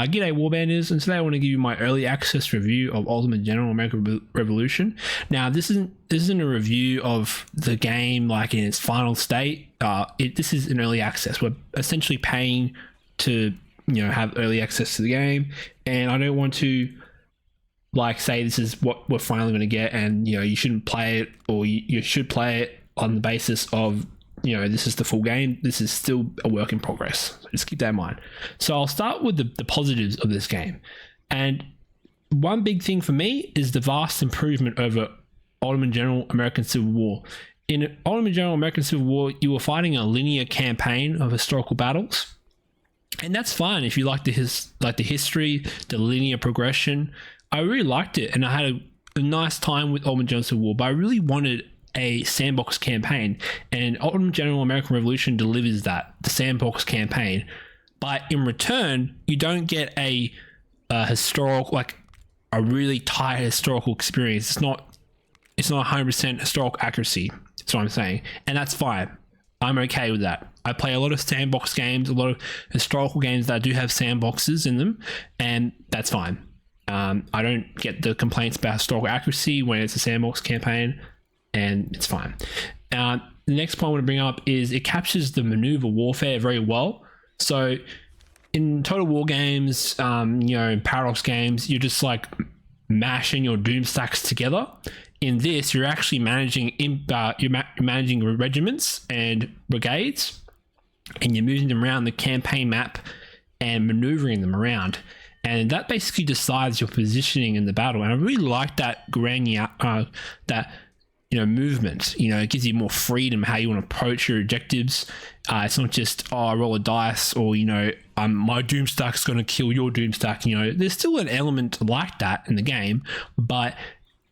G'day Warbanders, and today I want to give you my early access review of Ultimate General American Revolution. Now, this isn't a review of the game like in its final state. This is an early access. We're essentially paying to have early access to the game, and I don't want to like say this is what we're finally going to get, and you shouldn't play it, or you should play it on the basis of this is the full game. This is still a work in progress. So just keep that in mind. So I'll start with the positives of this game. And one big thing for me is the vast improvement over Ultimate General American Civil War. In Ultimate General American Civil War, you were fighting a linear campaign of historical battles. And that's fine if you like the history, the linear progression. I really liked it, and I had a nice time with Ultimate General Civil War, but I really wanted a sandbox campaign, and Ultimate General American Revolution delivers that, the sandbox campaign. But in return, you don't get a historical, like a really tight historical experience. It's not 100% historical accuracy. That's what I'm saying, and that's fine. I'm okay with that. I play a lot of sandbox games, a lot of historical games that do have sandboxes in them, and that's fine. I don't get the complaints about historical accuracy when it's a sandbox campaign, and it's fine. The next point I want to bring up is it captures the maneuver warfare very well. So in Total War games, in Paradox games, you're just like mashing your doom stacks together. In this, you're actually managing managing regiments and brigades, and you're moving them around the campaign map and maneuvering them around. And that basically decides your positioning in the battle. And I really like that movement. It gives you more freedom how you want to approach your objectives. It's not just, I roll a dice, or my doom stack's going to kill your doom stack. There's still an element like that in the game, but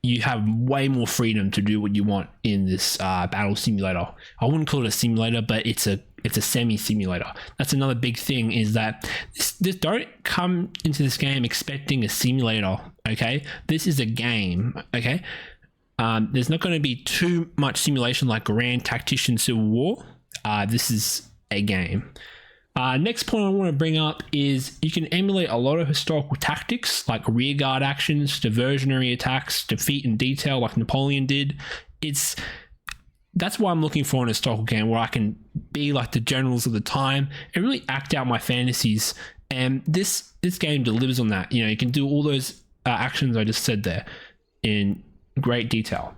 you have way more freedom to do what you want in this battle simulator. I wouldn't call it a simulator, but it's a semi-simulator. That's another big thing, is that this don't come into this game expecting a simulator. Okay, this is a game. Okay. There's not going to be too much simulation like Grand Tactician Civil War. This is a game. Next point I want to bring up is you can emulate a lot of historical tactics like rearguard actions, diversionary attacks, defeat in detail like Napoleon did. That's why I'm looking for an historical game where I can be like the generals of the time and really act out my fantasies. And this game delivers on that. You can do all those actions I just said there in great detail.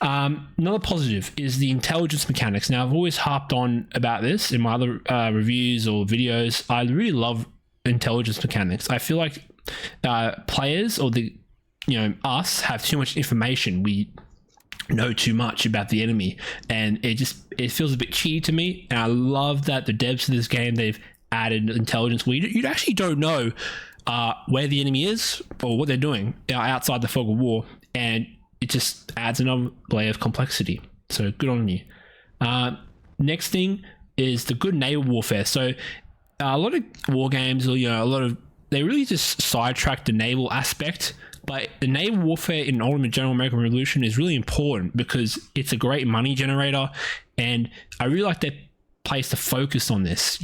Another positive is the intelligence mechanics. Now, I've always harped on about this in my other reviews or videos. I really love intelligence mechanics. I feel like players, or us, have too much information. We know too much about the enemy, and it feels a bit cheaty to me. And I love that the devs of this game, they've added intelligence where you actually don't know where the enemy is or what they're doing outside the fog of war, and it just adds another layer of complexity. So good on you. Next thing is the good naval warfare. So a lot of war games, or they really just sidetrack the naval aspect. But the naval warfare in Ultimate General American Revolution is really important because it's a great money generator, and I really like their place to focus on this.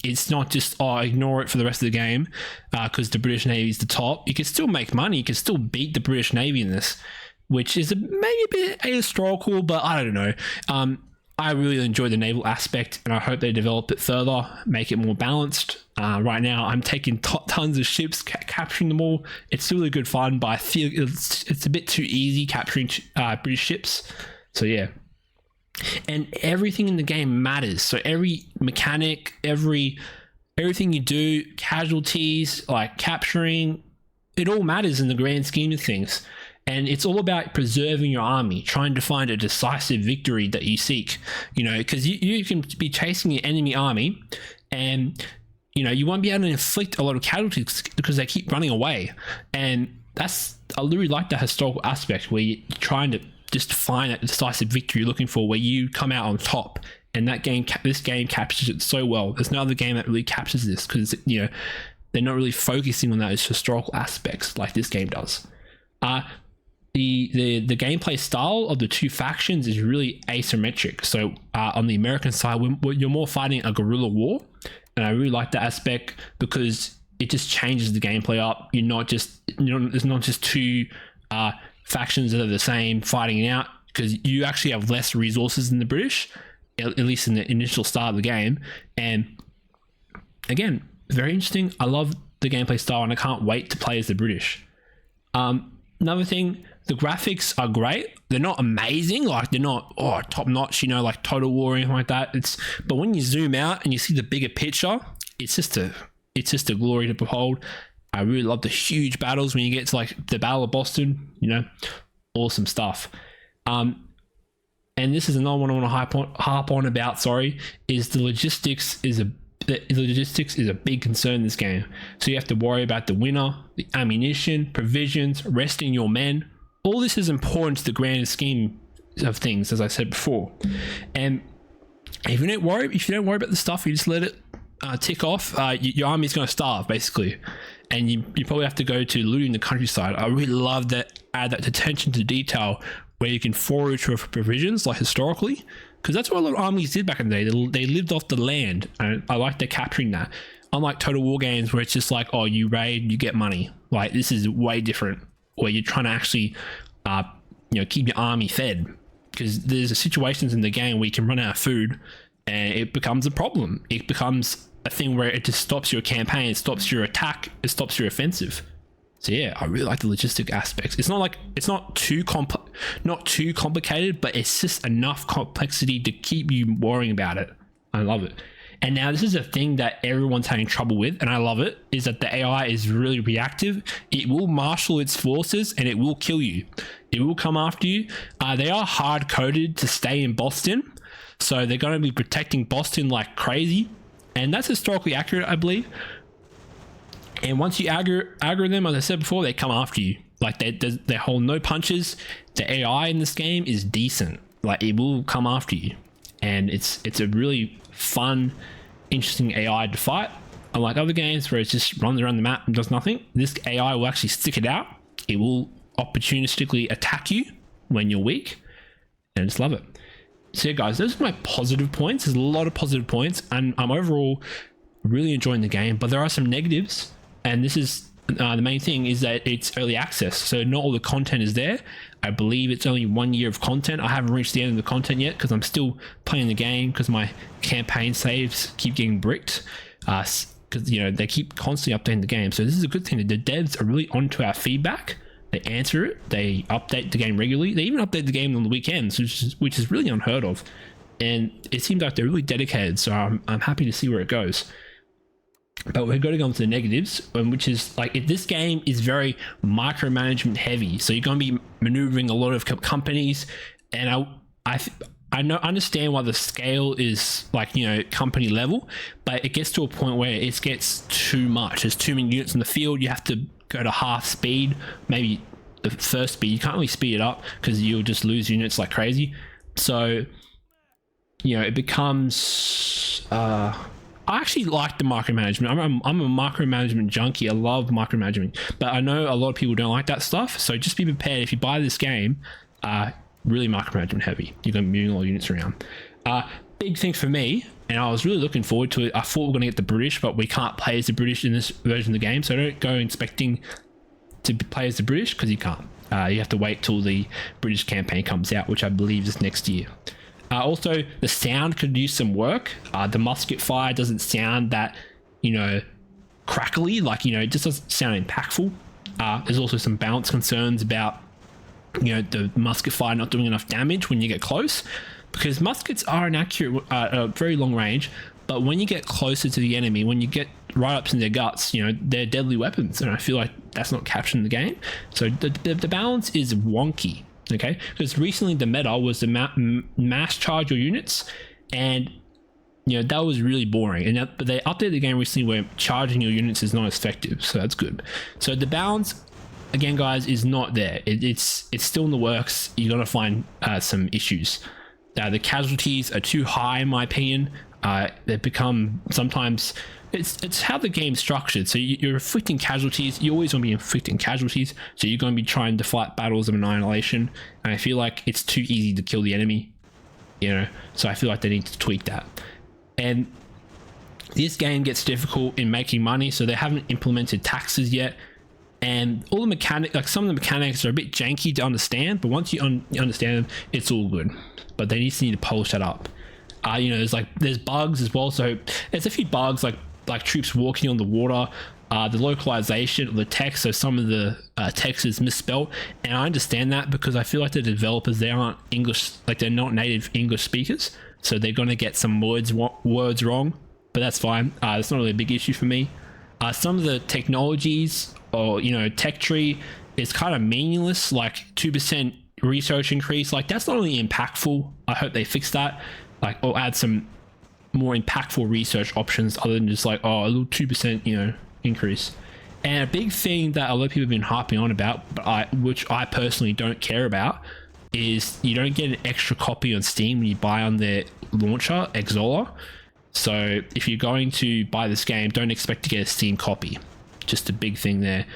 It's not just ignore it for the rest of the game because the British Navy is the top. You can still make money. You can still beat the British Navy in this, which is maybe a bit ahistorical, but I don't know. I really enjoy the naval aspect, and I hope they develop it further, make it more balanced. Right now, I'm taking tons of ships, capturing them all. It's really good fun, but I feel it's a bit too easy capturing British ships. So yeah. And everything in the game matters. So every mechanic, everything you do, casualties, like capturing, it all matters in the grand scheme of things. And it's all about preserving your army, trying to find a decisive victory that you seek, because you can be chasing your enemy army, and, you won't be able to inflict a lot of casualties because they keep running away. And I really like that historical aspect where you're trying to just find that decisive victory you're looking for, where you come out on top. And this game captures it so well. There's no other game that really captures this because, they're not really focusing on those historical aspects like this game does. The gameplay style of the two factions is really asymmetric. So on the American side, you're more fighting a guerrilla war, and I really like that aspect because it just changes the gameplay up. There's not just two factions that are the same fighting it out, because you actually have less resources than the British, at least in the initial start of the game. And again, very interesting. I love the gameplay style, and I can't wait to play as the British. Another thing, the graphics are great. They're not amazing, like they're not top notch, like Total War or anything like that. But when you zoom out and you see the bigger picture, it's just a glory to behold. I really love the huge battles when you get to like the Battle of Boston. Awesome stuff. And this is another one I want to harp on about. Is the logistics is a big concern in this game. So you have to worry about the winter, the ammunition, provisions, resting your men. All this is important to the grand scheme of things, as I said before. And if you don't worry about the stuff, you just let it tick off, your army's going to starve basically, and you probably have to go to looting the countryside. I really love that, add that attention to detail where you can forage for provisions, like historically, because that's what a lot of armies did back in the day. They lived off the land, and I like they're capturing that. Unlike Total War games where it's just like, oh, you raid, you get money. Like, this is way different, where you're trying to actually keep your army fed, because there's situations in the game where you can run out of food and it becomes a problem. It becomes a thing where it just stops your campaign, it stops your attack, it stops your offensive. So yeah, I really like the logistic aspects. It's not too complicated, but it's just enough complexity to keep you worrying about it. I love it. And now this is a thing that everyone's having trouble with, and I love it, is that the AI is really reactive. It will marshal its forces and it will kill you. It will come after you. They are hard coded to stay in Boston, so they're going to be protecting Boston like crazy, and that's historically accurate, I believe. And once you aggro them, as I said before, they come after you. Like, they hold no punches. The AI in this game is decent. Like, it will come after you, and it's a really fun, interesting AI to fight. Unlike other games where it just runs around the map and does nothing, this AI will actually stick it out. It will opportunistically attack you when you're weak, and I just love it. So yeah, guys, those are my positive points. There's a lot of positive points, and I'm overall really enjoying the game, but there are some negatives, and this is the main thing, is that it's early access, so not all the content is there. I believe it's only 1 year of content. I haven't reached the end of the content yet because I'm still playing the game, because my campaign saves keep getting bricked, because they keep constantly updating the game. So this is a good thing that the devs are really onto our feedback. They answer it, they update the game regularly, they even update the game on the weekends, which is really unheard of, and it seems like they're really dedicated, so I'm happy to see where it goes. But we're going to go into the negatives, which is like, this game is very micromanagement heavy, so you're going to be maneuvering a lot of companies, and I understand why the scale is like, company level, but it gets to a point where it gets too much. There's too many units in the field. You have to go to half speed, maybe the first speed. You can't really speed it up because you'll just lose units like crazy. So it becomes I actually like the micromanagement. I'm a micromanagement junkie. I love micromanagement, but I know a lot of people don't like that stuff. So just be prepared. If you buy this game, really micromanagement heavy. You're going to be moving all units around. Big thing for me, and I was really looking forward to it. I thought we were going to get the British, but we can't play as the British in this version of the game. So don't go expecting to play as the British, because you can't. You have to wait till the British campaign comes out, which I believe is next year. Also, the sound could use some work. The musket fire doesn't sound that, crackly, like, it just doesn't sound impactful. There's also some balance concerns about, the musket fire not doing enough damage when you get close, because muskets are inaccurate at very long range, but when you get closer to the enemy, when you get right up to their guts, they're deadly weapons, and I feel like that's not captured in the game. So the balance is wonky. Okay, because recently the meta was to mass charge your units, and that was really boring. But they updated the game recently where charging your units is not as effective, so that's good. So the balance, again, guys, is not there. It's still in the works. You're gonna find some issues. The casualties are too high, in my opinion. They become sometimes. It's how the game's structured. So you're inflicting casualties. You always want to be inflicting casualties. So you're going to be trying to fight battles of annihilation. And I feel like it's too easy to kill the enemy. So I feel like they need to tweak that. And this game gets difficult in making money, so they haven't implemented taxes yet. And all the mechanics, like some of the mechanics are a bit janky to understand, but once you understand them, it's all good. But they just need to polish that up. You know, there's bugs as well. So there's a few bugs like troops walking on the water, the localization of the text. So some of the text is misspelled, and I understand that because I feel like the developers, they aren't English, like they're not native English speakers, so they're gonna get some words wrong. But that's fine. It's not really a big issue for me. Some of the technologies, or you know, tech tree is kind of meaningless, like 2% research increase. Like that's not really impactful. I hope they fix that, like, or add some more impactful research options other than just like, oh, a little 2%, you know, increase. And a big thing that a lot of people have been harping on about, but which I personally don't care about, is you don't get an extra copy on Steam when you buy on their launcher, Exola. So if you're going to buy this game, don't expect to get a Steam copy. Just a big thing there,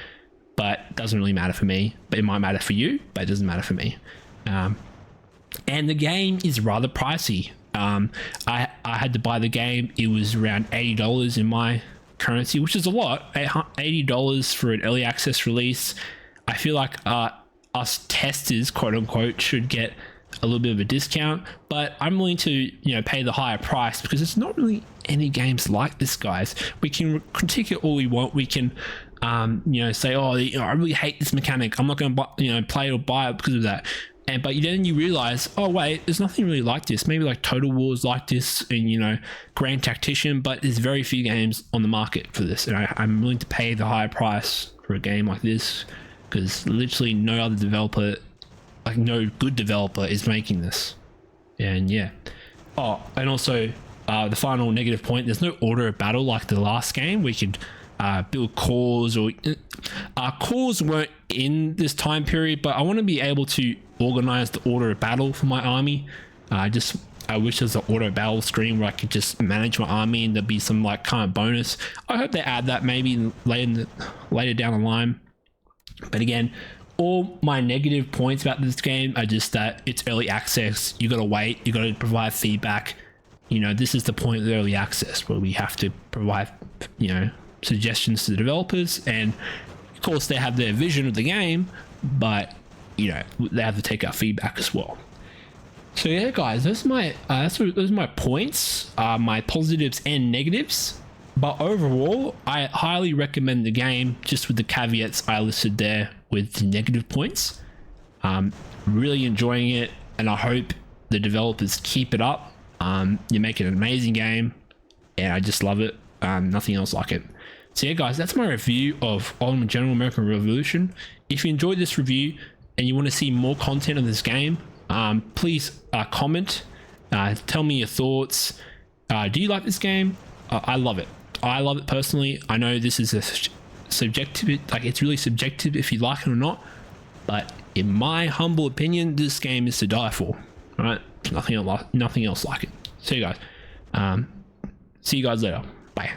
but it doesn't really matter for me. But it might matter for you, but it doesn't matter for me. And the game is rather pricey. I had to buy the game. It was around $80 in my currency, which is a lot. $80 for an early access release. I feel like us testers, quote unquote, should get a little bit of a discount, but I'm willing to, you know, pay the higher price because it's not really any games like this, guys. We can critique it all we want. We can, you know, say, oh, you know, I really hate this mechanic. I'm not going to, you know, play it or buy it because of that. But then you realize, oh wait, there's nothing really like this. Maybe like Total War's like this, and you know, Grand Tactician, but there's very few games on the market for this, and I'm willing to pay the higher price for a game like this because literally no other developer, like no good developer, is making this. And yeah. Oh, and also the final negative point: there's no order of battle like the last game. We could build cores, or cores weren't in this time period, but I want to be able to organize the order of battle for my army. I wish there's an auto battle screen where I could just manage my army and there'd be some like kind of bonus. I hope they add that maybe later down the line. But again, all my negative points about this game are just that it's early access. You gotta wait, you gotta provide feedback. You know, this is the point of the early access where we have to provide, you know, suggestions to the developers, and of course they have their vision of the game, but you know, they have to take our feedback as well. So yeah, guys, those are my points, my positives and negatives. But overall, I highly recommend the game, just with the caveats I listed there with the negative points. Really enjoying it, and I hope the developers keep it up. You make an amazing game, and I just love it. Nothing else like it. So yeah, guys, that's my review of Ultimate General American Revolution. If you enjoyed this review and you want to see more content of this game, please comment, tell me your thoughts. Do you like this game? I love it. I love it personally. I know this is a subjective, like it's really subjective if you like it or not, but in my humble opinion, this game is to die for. All right, nothing else like it. See you guys. See you guys later. Bye.